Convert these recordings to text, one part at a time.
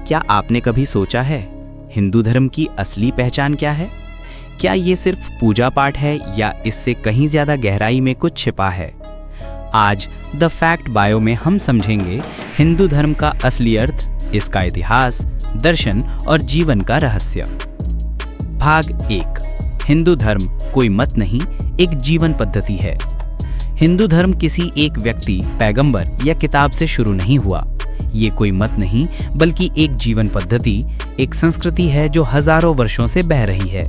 क्या आपने कभी सोचा है हिंदू धर्म की असली पहचान क्या है? क्या ये सिर्फ पूजा पाठ है या इससे कहीं ज्यादा गहराई में कुछ छिपा है? आज द फैक्ट बायो में हम समझेंगे हिंदू धर्म का असली अर्थ, इसका इतिहास, दर्शन और जीवन का रहस्य। भाग 1। हिंदू धर्म कोई मत नहीं, एक जीवन पद्धति है। हिंदू धर्म किसी एक व्यक्ति, पैगंबर या किताब से शुरू नहीं हुआ। ये कोई मत नहीं बल्कि एक जीवन पद्धति, एक संस्कृति है जो हजारों वर्षों से बह रही है।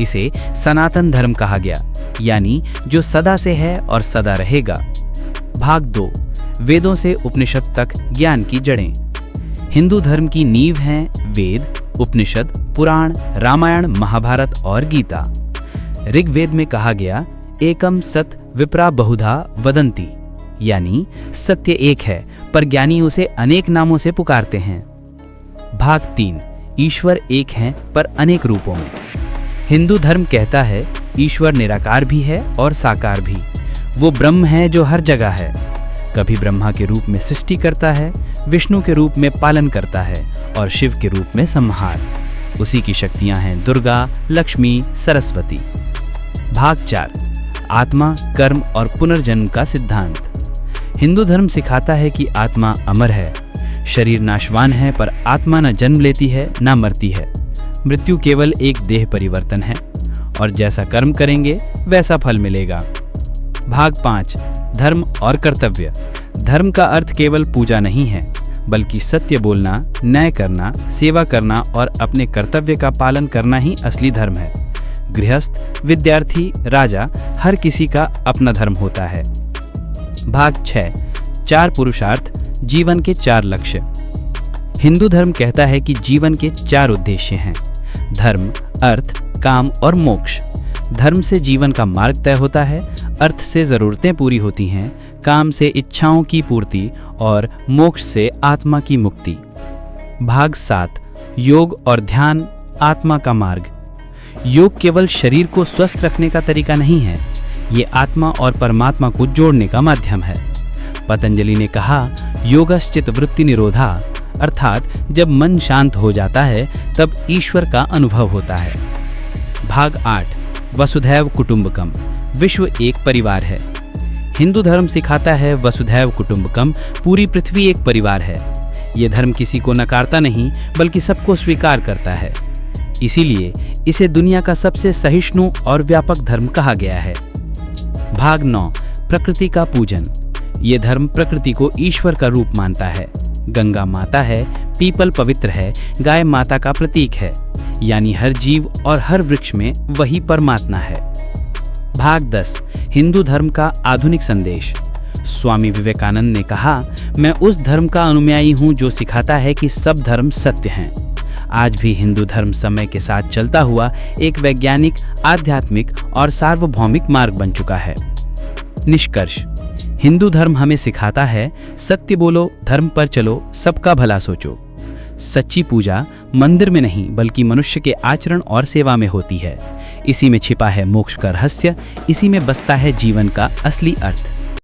इसे सनातन धर्म कहा गया, यानी जो सदा से है और सदा रहेगा। भाग 2। वेदों से उपनिषद तक ज्ञान की जड़ें। हिंदू धर्म की नींव हैं वेद, उपनिषद, पुराण, रामायण, महाभारत और गीता। ऋग्वेद में कहा गया, एकम सत विप्रा बहुधा वदंती, यानी सत्य एक है पर ज्ञानी उसे अनेक नामों से पुकारते हैं। भाग 3। ईश्वर एक हैं पर अनेक रूपों में। हिंदू धर्म कहता है ईश्वर निराकार भी है और साकार भी। वो ब्रह्म है जो हर जगह है। कभी ब्रह्मा के रूप में सृष्टि करता है, विष्णु के रूप में पालन करता है और शिव के रूप में संहार। उसी की शक्तियां हैं दुर्गा, लक्ष्मी, सरस्वती। भाग 4। आत्मा, कर्म और पुनर्जन्म का सिद्धांत। हिंदू धर्म सिखाता है कि आत्मा अमर है। शरीर नाशवान है पर आत्मा न जन्म लेती है न मरती है। मृत्यु केवल एक देह परिवर्तन है और जैसा कर्म करेंगे वैसा फल मिलेगा। भाग 5। धर्म और कर्तव्य। धर्म का अर्थ केवल पूजा नहीं है बल्कि सत्य बोलना, न्याय करना, सेवा करना और अपने कर्तव्य का पालन करना ही असली धर्म है। गृहस्थ, विद्यार्थी, राजा, हर किसी का अपना धर्म होता है। भाग 6। 4 पुरुषार्थ, जीवन के 4 लक्ष्य। हिंदू धर्म कहता है कि जीवन के 4 उद्देश्य हैं: धर्म, अर्थ, काम और मोक्ष। धर्म से जीवन का मार्ग तय होता है, अर्थ से जरूरतें पूरी होती हैं, काम से इच्छाओं की पूर्ति और मोक्ष से आत्मा की मुक्ति। भाग 7। योग और ध्यान, आत्मा का मार्ग। योग केवल शरीर को स्वस्थ रखने का तरीका नहीं है, ये आत्मा और परमात्मा को जोड़ने का माध्यम है। पतंजलि ने कहा, योगश्चित वृत्ति निरोधा, अर्थात जब मन शांत हो जाता है तब ईश्वर का अनुभव होता है। भाग 8। वसुधैव कुटुंबकम, विश्व एक परिवार है। हिंदू धर्म सिखाता है वसुधैव कुटुंबकम, पूरी पृथ्वी एक परिवार है। ये धर्म किसी को नकारता नहीं बल्कि सबको स्वीकार करता है। इसीलिए इसे दुनिया का सबसे सहिष्णु और व्यापक धर्म कहा गया है। भाग 9। प्रकृति का पूजन। ये धर्म प्रकृति को ईश्वर का रूप मानता है। गंगा माता है, पीपल पवित्र है, गाय माता का प्रतीक है, यानी हर जीव और हर वृक्ष में वही परमात्मा है। भाग 10। हिंदू धर्म का आधुनिक संदेश। स्वामी विवेकानंद ने कहा, मैं उस धर्म का अनुयायी हूँ जो सिखाता है कि सब धर्म सत्य हैं। आज भी हिंदू धर्म समय के साथ चलता हुआ एक वैज्ञानिक, आध्यात्मिक और सार्वभौमिक मार्ग बन चुका है। निष्कर्ष, हिंदू धर्म हमें सिखाता है सत्य बोलो, धर्म पर चलो, सबका भला सोचो। सच्ची पूजा मंदिर में नहीं बल्कि मनुष्य के आचरण और सेवा में होती है। इसी में छिपा है मोक्ष का रहस्य, इसी में बसता है जीवन का असली अर्थ।